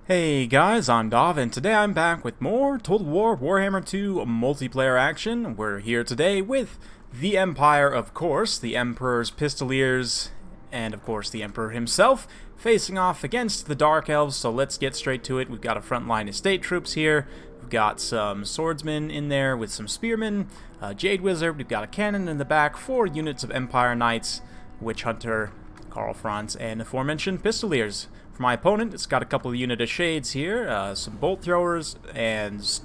Hey guys, I'm Dov, and today I'm back with more Total War Warhammer 2 multiplayer action. We're here today with the Empire, of course, the Emperor's Pistoliers, and of course the Emperor himself, facing off against the Dark Elves, so let's get straight to it. We've got a front line of state troops here, we've got some swordsmen in there with some spearmen, Jade Wizard, we've got a cannon in the back, 4 units of Empire Knights, Witch Hunter, Karl Franz, and aforementioned Pistoliers. For my opponent, it's got a couple of unit of Shades here, some Bolt Throwers and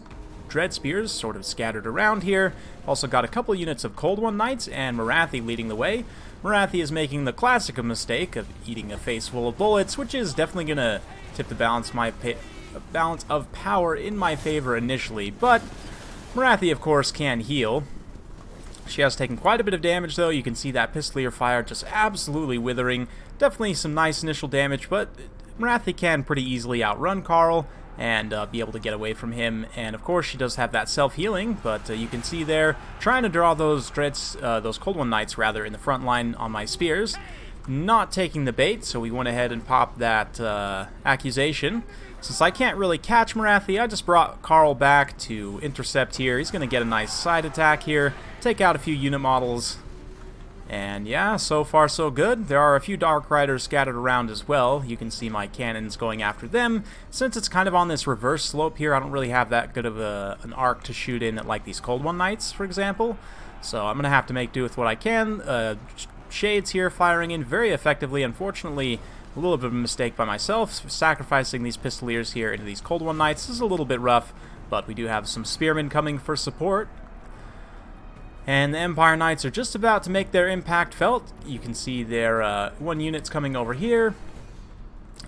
Dread Spears sort of scattered around here. Also got a couple of units of Cold One Knights and Morathi leading the way. Morathi is making the classic mistake of eating a face full of bullets, which is definitely going to tip the balance of power in my favor initially, but Morathi, of course, can heal. She has taken quite a bit of damage, though. You can see that Pistolier fire just absolutely withering. Definitely some nice initial damage, but Morathi can pretty easily outrun Karl and be able to get away from him. And of course, she does have that self-healing, but you can see there, trying to draw those Cold One Knights rather in the front line on my spears. Not taking the bait, so we went ahead and popped that accusation. Since I can't really catch Morathi, I just brought Karl back to intercept here. He's going to get a nice side attack here, take out a few unit models. And yeah, so far so good. There are a few Dark Riders scattered around as well. You can see my cannons going after them. Since it's kind of on this reverse slope here, I don't really have that good of an arc to shoot in at like these Cold One Knights, for example. So I'm going to have to make do with what I can. Shades here firing in very effectively. Unfortunately, a little bit of a mistake by myself, sacrificing these Pistoliers here into these Cold One Knights. This is a little bit rough, but we do have some Spearmen coming for support. And the Empire Knights are just about to make their impact felt. You can see their one unit's coming over here.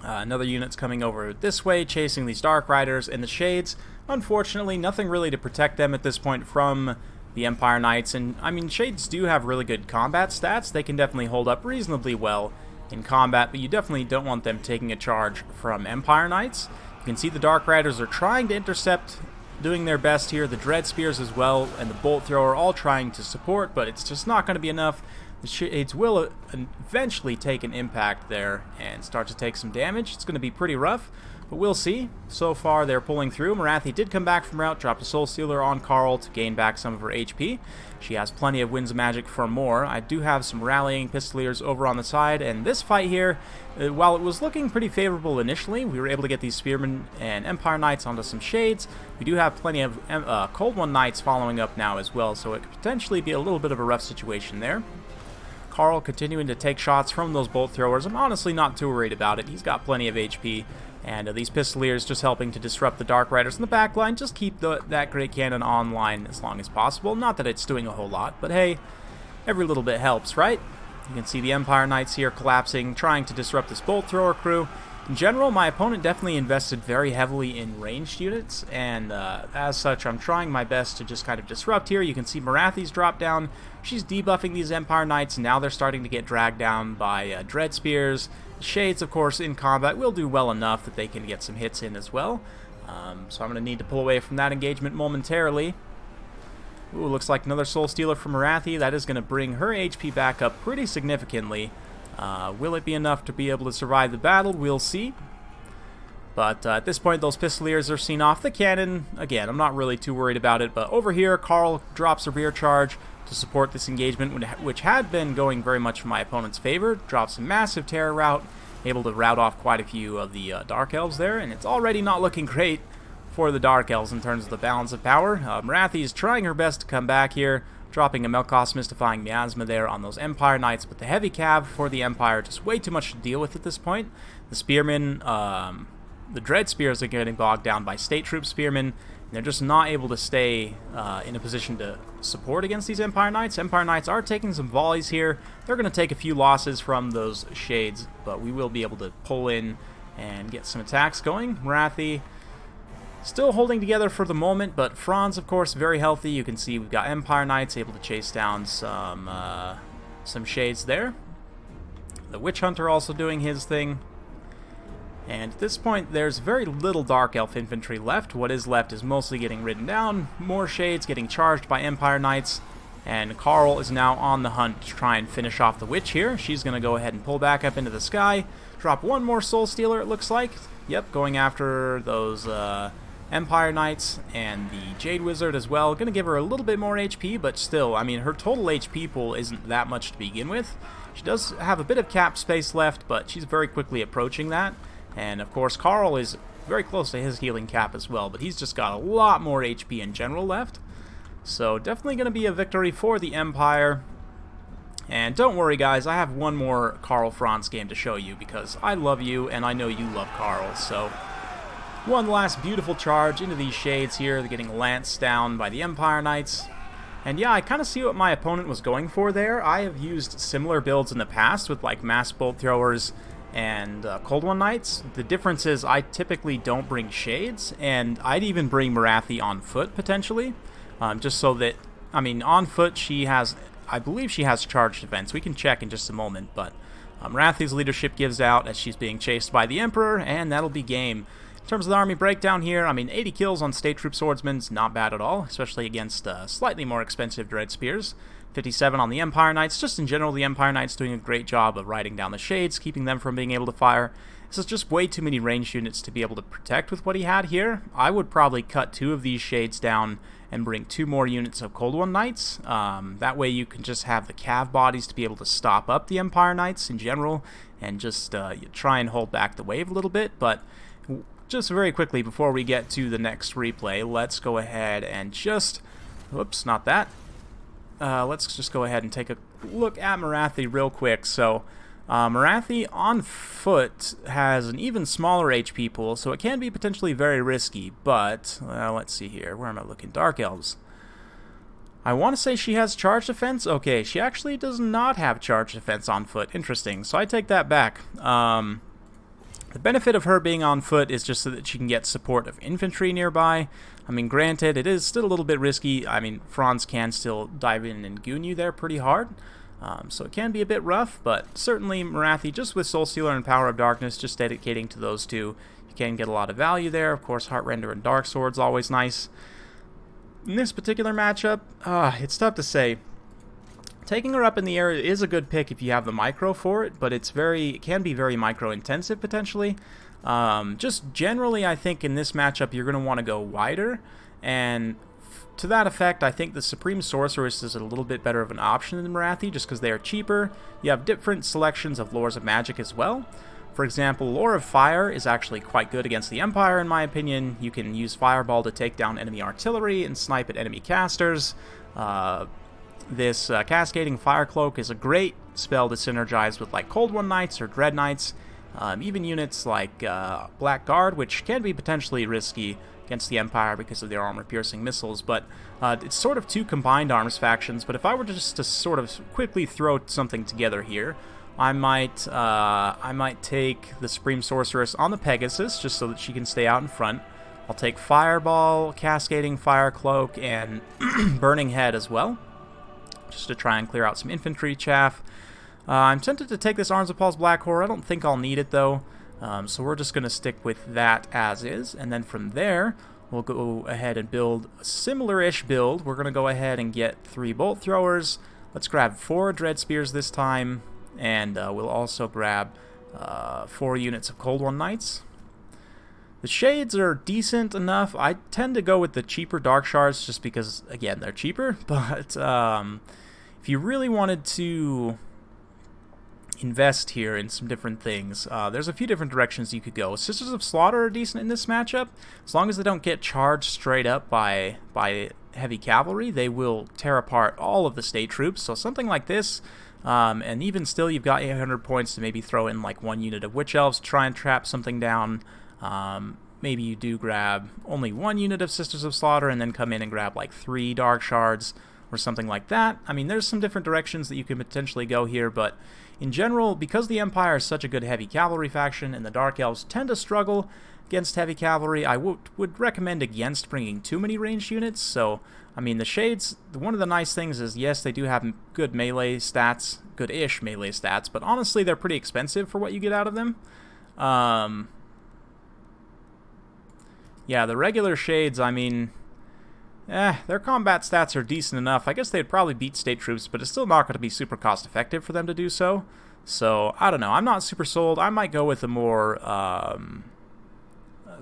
Another unit's coming over this way, chasing these Dark Riders and the Shades. Unfortunately, nothing really to protect them at this point from the Empire Knights. And, I mean, Shades do have really good combat stats. They can definitely hold up reasonably well in combat, but you definitely don't want them taking a charge from Empire Knights. You can see the Dark Riders are trying to intercept, doing their best here. The Dread Spears as well, and the Bolt Thrower all trying to support, but it's just not going to be enough. The Shades will eventually take an impact there and start to take some damage. It's going to be pretty rough, but we'll see. So far, they're pulling through. Morathi did come back from route, dropped a Soul Stealer on Karl to gain back some of her HP. She has plenty of Winds of Magic for more. I do have some rallying Pistoliers over on the side, and this fight here, while it was looking pretty favorable initially, we were able to get these Spearmen and Empire Knights onto some Shades. We do have plenty of Cold One Knights following up now as well, so it could potentially be a little bit of a rough situation there. Karl continuing to take shots from those Bolt Throwers. I'm honestly not too worried about it. He's got plenty of HP. And these Pistoliers just helping to disrupt the Dark Riders in the back line. Just keep that Great Cannon online as long as possible. Not that it's doing a whole lot, but hey, every little bit helps, right? You can see the Empire Knights here collapsing, trying to disrupt this Bolt Thrower crew. In general, my opponent definitely invested very heavily in ranged units, and as such, I'm trying my best to just kind of disrupt here. You can see Morathi's drop down. She's debuffing these Empire Knights, and now they're starting to get dragged down by Dread Spears. Shades, of course, in combat will do well enough that they can get some hits in as well. So I'm going to need to pull away from that engagement momentarily. Ooh, looks like another Soul Stealer from Morathi. That is going to bring her HP back up pretty significantly. Will it be enough to be able to survive the battle? We'll see. But at this point, those Pistoliers are seen off the cannon. Again, I'm not really too worried about it. But over here, Karl drops a rear charge to support this engagement, which had been going very much in my opponent's favor. Drops a massive terror route, able to rout off quite a few of the Dark Elves there, and it's already not looking great for the Dark Elves in terms of the balance of power. Morathi is trying her best to come back here, dropping a Melkoth's Mystifying Miasma there on those Empire Knights, but the heavy cav for the Empire, just way too much to deal with at this point. The Spearmen, the Dread Spears are getting bogged down by State Troop Spearmen. They're just not able to stay in a position to support against these Empire Knights. Empire Knights are taking some volleys here. They're going to take a few losses from those Shades, but we will be able to pull in and get some attacks going. Morathi still holding together for the moment, but Franz, of course, very healthy. You can see we've got Empire Knights able to chase down some Shades there. The Witch Hunter also doing his thing. And at this point, there's very little Dark Elf infantry left. What is left is mostly getting ridden down. More Shades getting charged by Empire Knights. And Carl is now on the hunt to try and finish off the witch here. She's going to go ahead and pull back up into the sky. Drop one more Soul Stealer, it looks like. Yep, going after those Empire Knights and the Jade Wizard as well. Going to give her a little bit more HP, but still, I mean, her total HP pool isn't that much to begin with. She does have a bit of cap space left, but she's very quickly approaching that. And, of course, Carl is very close to his healing cap as well, but he's just got a lot more HP in general left. So definitely going to be a victory for the Empire. And don't worry, guys, I have one more Karl Franz game to show you because I love you and I know you love Karl. So one last beautiful charge into these shades here. They're getting lanced down by the Empire Knights. And yeah, I kind of see what my opponent was going for there. I have used similar builds in the past with like mass bolt throwers and Cold One Knights. The difference is I typically don't bring shades, and I'd even bring Morathi on foot potentially. Just so that, I mean, on foot she has, I believe she has charge defense. We can check in just a moment, but Morathi's leadership gives out as she's being chased by the Emperor, and that'll be game. In terms of the army breakdown here, I mean, 80 kills on State Troop Swordsman's not bad at all, especially against slightly more expensive Dread Spears. 57 on the Empire Knights. Just in general, the Empire Knights doing a great job of riding down the shades, keeping them from being able to fire. This is just way too many ranged units to be able to protect with what he had here. I would probably cut 2 of these shades down and bring 2 more units of Cold One Knights. That way you can just have the cav bodies to be able to stop up the Empire Knights in general and just try and hold back the wave a little bit. But just very quickly before we get to the next replay, let's go ahead and just... Whoops, not that. Let's just go ahead and take a look at Morathi real quick. So Morathi on foot has an even smaller HP pool, so it can be potentially very risky, but let's see here. Where am I looking? Dark Elves. I want to say she has charge defense. Okay, she actually does not have charge defense on foot. Interesting. So I take that back. The benefit of her being on foot is just so that she can get support of infantry nearby. I mean, granted, it is still a little bit risky. I mean, Franz can still dive in and goon you there pretty hard. So it can be a bit rough, but certainly Morathi, just with Soul Stealer and Power of Darkness, just dedicating to those two, you can get a lot of value there. Of course, Heartrender and Dark Sword's always nice. In this particular matchup, it's tough to say. Taking her up in the air is a good pick if you have the micro for it, but it can be very micro-intensive potentially. Just generally, I think in this matchup, you're going to want to go wider, and to that effect, I think the Supreme Sorceress is a little bit better of an option than Morathi, just because they are cheaper. You have different selections of Lores of Magic as well. For example, Lore of Fire is actually quite good against the Empire, in my opinion. You can use Fireball to take down enemy artillery and snipe at enemy casters. This Cascading Fire Cloak is a great spell to synergize with like Cold One Knights or Dread Knights. Even units like Black Guard, which can be potentially risky against the Empire because of their armor-piercing missiles, but it's sort of 2 combined arms factions. But if I were just to sort of quickly throw something together here, I might take the Supreme Sorceress on the Pegasus just so that she can stay out in front. I'll take Fireball, Cascading Fire Cloak, and Burning Head as well, just to try and clear out some infantry chaff. I'm tempted to take this Arms of Paul's Black Horror. I don't think I'll need it, though. So we're just going to stick with that as is. And then from there, we'll go ahead and build a similar-ish build. We're going to go ahead and get 3 Bolt Throwers. Let's grab 4 Dread Spears this time. And we'll also grab 4 units of Cold One Knights. The shades are decent enough. I tend to go with the cheaper Dark Shards just because, again, they're cheaper. But if you really wanted to invest here in some different things, there's a few different directions you could go. Sisters of Slaughter are decent in this matchup. As long as they don't get charged straight up by heavy cavalry, they will tear apart all of the state troops. So something like this, and even still, you've got 800 points to maybe throw in like 1 unit of Witch Elves, try and trap something down. Maybe you do grab only 1 unit of Sisters of Slaughter and then come in and grab like 3 Dark Shards or something like that. I mean, there's some different directions that you could potentially go here, but in general, because the Empire is such a good heavy cavalry faction and the Dark Elves tend to struggle against heavy cavalry, I would recommend against bringing too many ranged units. So, I mean, the Shades, one of the nice things is, yes, they do have good melee stats, good-ish melee stats, but honestly, they're pretty expensive for what you get out of them. Yeah, the regular Shades, I mean, their combat stats are decent enough. I guess they'd probably beat state troops, but it's still not going to be super cost effective for them to do so. So, I don't know. I'm not super sold. I might go with a more,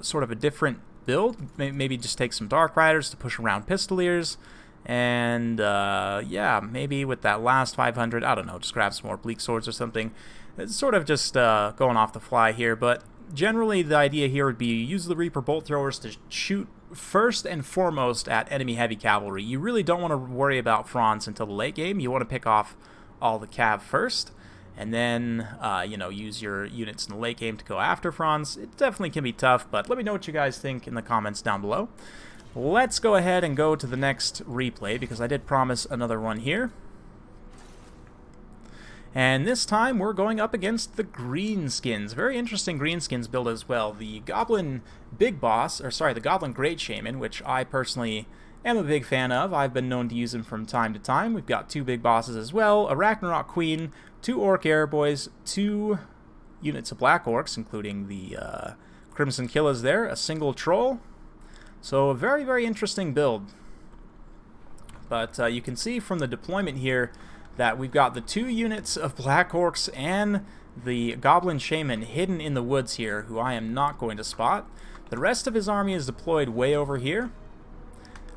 sort of a different build. Maybe just take some Dark Riders to push around Pistoliers. And, yeah, maybe with that last 500, I don't know, just grab some more Bleak Swords or something. It's sort of just going off the fly here, but generally the idea here would be use the Reaper Bolt Throwers to shoot first and foremost at enemy heavy cavalry. You really don't want to worry about Franz until the late game. You want to pick off all the cav first, and then, you know, use your units in the late game to go after Franz. It definitely can be tough, but let me know what you guys think in the comments down below. Let's go ahead and go to the next replay, because I did promise another one here. And this time we're going up against the Greenskins. Very interesting Greenskins build as well. The Goblin Big Boss, or sorry, the Goblin Great Shaman, which I personally am a big fan of. I've been known to use him from time to time. We've got 2 big bosses as well, a Ragnarok Queen, 2 Orc Airboys, 2 units of Black Orcs, including the Crimson Killers there, a single Troll. So a very, very interesting build. But you can see from the deployment here that we've got the 2 units of Black Orcs and the Goblin Shaman hidden in the woods here, who I am not going to spot. The rest of his army is deployed way over here.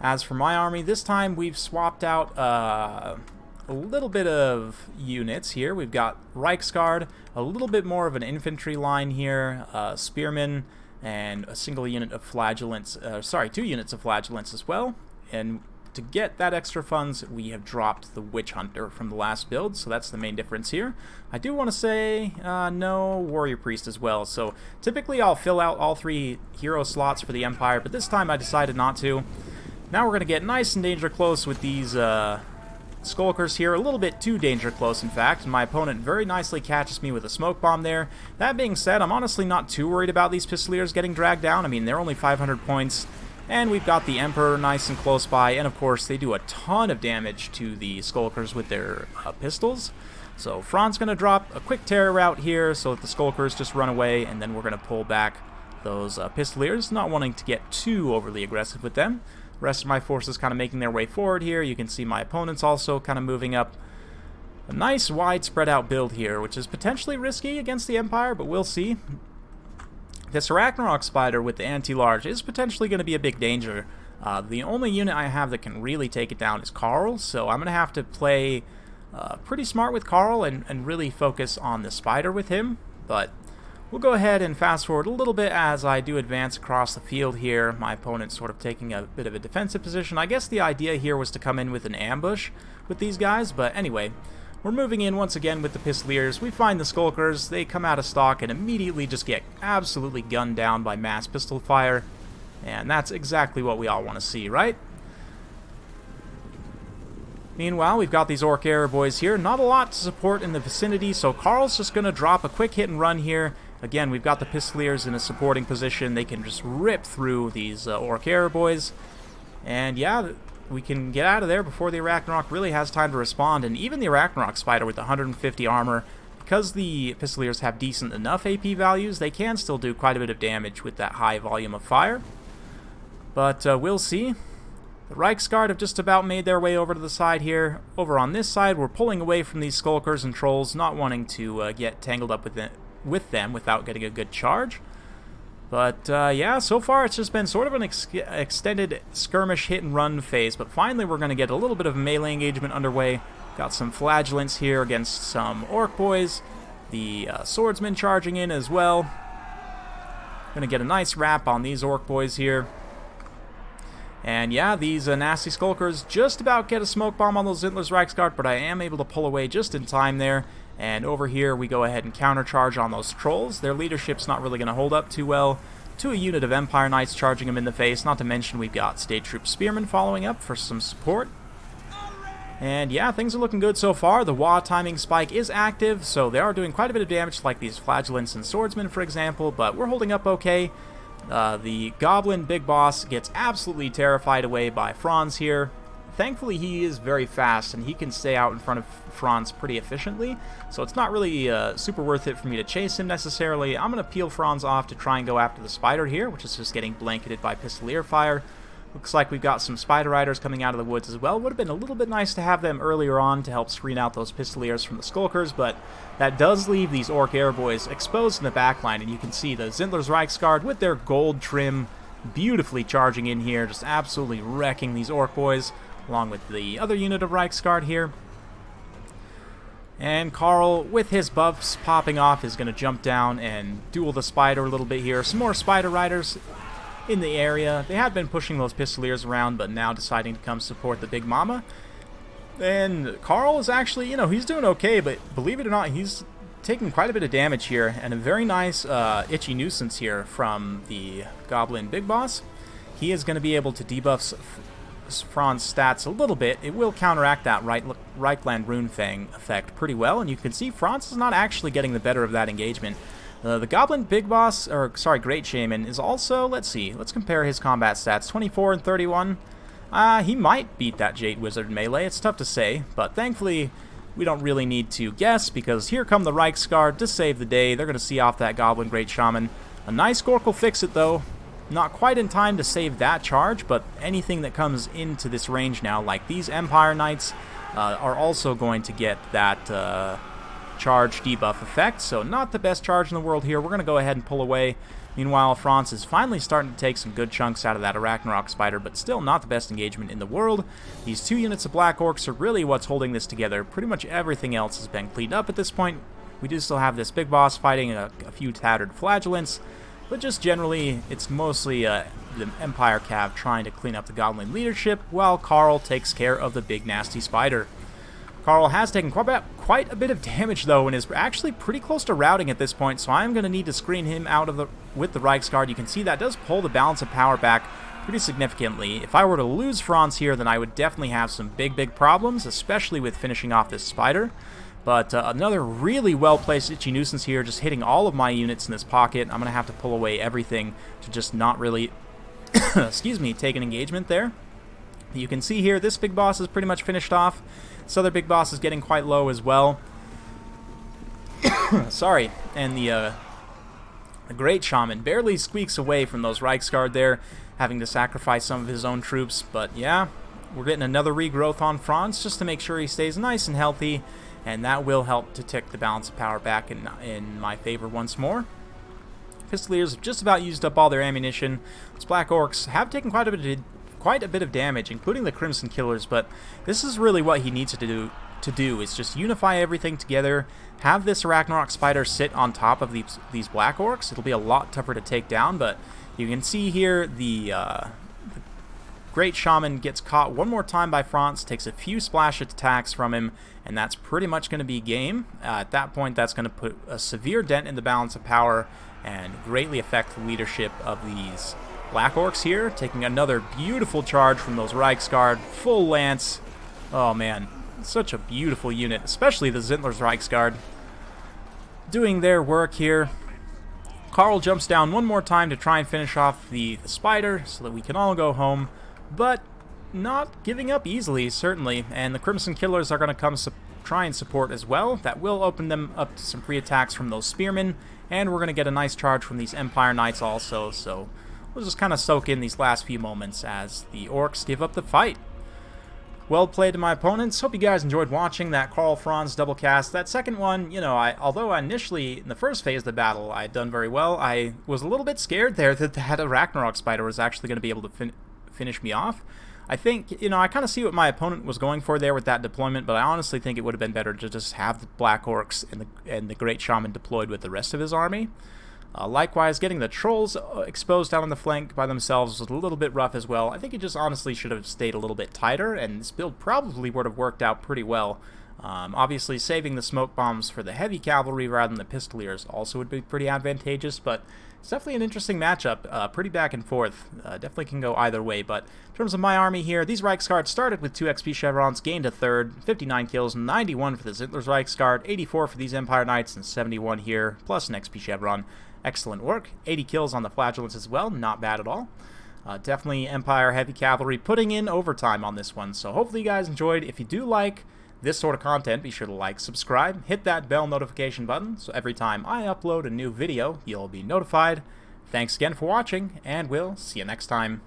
As for my army, this time we've swapped out a little bit of units here. We've got Reiksguard, a little bit more of an infantry line here, Spearmen, and a single unit of Flagellants, 2 units of Flagellants as well. And to get that extra funds, we have dropped the Witch Hunter from the last build, so that's the main difference here. I do want to say no Warrior Priest as well, so typically I'll fill out all 3 hero slots for the Empire, but this time I decided not to. Now we're going to get nice and danger close with these Skulkers here, a little bit too danger close in fact, and my opponent very nicely catches me with a smoke bomb there. That being said, I'm honestly not too worried about these Pistoliers getting dragged down. I mean, they're only 500 points. And we've got the Emperor nice and close by, and of course they do a ton of damage to the Skulkers with their pistols. So Fran's going to drop a quick terror route here so that the Skulkers just run away, and then we're going to pull back those Pistoliers, not wanting to get too overly aggressive with them. The rest of my forces kind of making their way forward here. You can see my opponent's also kind of moving up. A nice wide spread out build here, which is potentially risky against the Empire, but we'll see. This Ragnarok Spider with the anti-large is potentially going to be a big danger. The only unit I have that can really take it down is Karl, so I'm going to have to play pretty smart with Karl and really focus on the Spider with him. But we'll go ahead and fast forward a little bit as I do advance across the field here. My opponent's sort of taking a bit of a defensive position. I guess the idea here was to come in with an ambush with these guys, but anyway. We're moving in once again with the Pistoliers. We find the Skulkers, they come out of stock and immediately just get absolutely gunned down by mass pistol fire. And that's exactly what we all want to see, right? Meanwhile, we've got these Orc Airboys here. Not a lot to support in the vicinity, so Karl's just going to drop a quick hit and run here. Again, we've got the Pistoliers in a supporting position. They can just rip through these Orc Airboys. And yeah, we can get out of there before the Ragnarok really has time to respond, and even the Ragnarok Spider with 150 armor, because the Pistoliers have decent enough AP values, they can still do quite a bit of damage with that high volume of fire. But we'll see. The Reiksguard have just about made their way over to the side here. Over on this side, we're pulling away from these Skulkers and Trolls, not wanting to get tangled up with them without getting a good charge. But, yeah, so far it's just been sort of an extended skirmish hit-and-run phase, but finally we're going to get a little bit of melee engagement underway. Got some Flagellants here against some Orc Boys, the Swordsmen charging in as well. Going to get a nice wrap on these Orc Boys here. And yeah, these nasty Skulkers just about get a smoke bomb on those Zintler's Reiksguard, but I am able to pull away just in time there. And over here, we go ahead and countercharge on those Trolls. Their leadership's not really going to hold up too well to a unit of Empire Knights charging them in the face. Not to mention we've got State Troop Spearmen following up for some support. And yeah, things are looking good so far. The Wah timing spike is active, so they are doing quite a bit of damage, like these Flagellants and Swordsmen, for example, but we're holding up okay. The Goblin Big Boss gets absolutely terrified away by Franz here. Thankfully, he is very fast, and he can stay out in front of Franz pretty efficiently, so it's not really super worth it for me to chase him necessarily. I'm going to peel Franz off to try and go after the Spider here, which is just getting blanketed by Pistolier fire. Looks like we've got some Spider Riders coming out of the woods as well. Would have been a little bit nice to have them earlier on to help screen out those Pistoliers from the Skulkers, but that does leave these Orc Airboys exposed in the backline, and you can see the Zindler's Reichsguard with their gold trim beautifully charging in here, just absolutely wrecking these Orc boys, along with the other unit of Reichsguard here. And Karl, with his buffs popping off, is going to jump down and duel the Spider a little bit here. Some more Spider Riders in the area. They had been pushing those Pistoliers around, but now deciding to come support the Big Mama. And Karl is actually, he's doing okay, but believe it or not, he's taking quite a bit of damage here, and a very nice itchy nuisance here from the Goblin Big Boss. He is going to be able to debuff Franz's stats a little bit. It will counteract that Reichland Runefang effect pretty well, and you can see Franz is not actually getting the better of that engagement. The Goblin Big Boss, Great Shaman, is also, let's compare his combat stats, 24 and 31. He might beat that Jade Wizard melee, it's tough to say, but thankfully we don't really need to guess, because here come the Reichsguard to save the day. They're going to see off that Goblin Great Shaman. A nice Gork will fix it though, not quite in time to save that charge, but anything that comes into this range now, like these Empire Knights, are also going to get that charge debuff effect, so not the best charge in the world here. We're going to go ahead and pull away. Meanwhile, Franz is finally starting to take some good chunks out of that Arachnarok Spider, but still not the best engagement in the world. These two units of Black Orcs are really what's holding this together. Pretty much everything else has been cleaned up at this point. We do still have this Big Boss fighting a few tattered Flagellants, but just generally, it's mostly the Empire Cav trying to clean up the Goblin leadership, while Karl takes care of the big nasty Spider. Karl has taken quite a bit of damage though, and is actually pretty close to routing at this point, so I'm going to need to screen him out of with the Reichsguard. You can see that does pull the balance of power back pretty significantly. If I were to lose Franz here, then I would definitely have some big problems, especially with finishing off this Spider. But another really well-placed Itchy Nuisance here, just hitting all of my units in this pocket. I'm going to have to pull away everything to just not really, take an engagement there. You can see here, this Big Boss is pretty much finished off. This other Big Boss is getting quite low as well. Sorry. And the Great Shaman barely squeaks away from those Reichsguard there, having to sacrifice some of his own troops. But yeah, we're getting another regrowth on Franz just to make sure he stays nice and healthy, and that will help to tick the balance of power back in my favor once more. Pistoliers have just about used up all their ammunition. Those Black Orcs have taken quite a bit of damage, including the Crimson Killers, but this is really what he needs to do is just unify everything together, have this Arachnarok Spider sit on top of these Black Orcs. It'll be a lot tougher to take down, but you can see here the Great Shaman gets caught one more time by Franz, takes a few splash attacks from him, and that's pretty much going to be game. At that point, that's going to put a severe dent in the balance of power and greatly affect the leadership of these Black Orcs here, taking another beautiful charge from those Reichsguard, full lance. Oh man, such a beautiful unit, especially the Zindler's Reichsguard doing their work here. Karl jumps down one more time to try and finish off the Spider so that we can all go home, but not giving up easily, certainly, and the Crimson Killers are going to come try and support as well. That will open them up to some free attacks from those Spearmen, and we're going to get a nice charge from these Empire Knights also, so we'll just kind of soak in these last few moments as the Orcs give up the fight. Well played to my opponents. Hope you guys enjoyed watching that Karl Franz double cast. That second one, although initially in the first phase of the battle I had done very well, I was a little bit scared there that that Arachnarok Spider was actually going to be able to finish me off. I think, I kind of see what my opponent was going for there with that deployment, but I honestly think it would have been better to just have the Black Orcs and the Great Shaman deployed with the rest of his army. Likewise, getting the Trolls exposed out on the flank by themselves was a little bit rough as well. I think it just honestly should have stayed a little bit tighter, and this build probably would have worked out pretty well. Obviously, saving the smoke bombs for the heavy cavalry rather than the Pistoliers also would be pretty advantageous, but it's definitely an interesting matchup, pretty back and forth. Definitely can go either way, but in terms of my army here, these Reichsguard started with 2 XP chevrons, gained a third, 59 kills, 91 for the Zindler's Reichsguard, 84 for these Empire Knights, and 71 here, plus an XP chevron. Excellent work. 80 kills on the Flagellants as well, not bad at all. Definitely Empire Heavy Cavalry putting in overtime on this one, so hopefully you guys enjoyed. If you do like this sort of content, be sure to like, subscribe, hit that bell notification button, so every time I upload a new video, you'll be notified. Thanks again for watching, and we'll see you next time.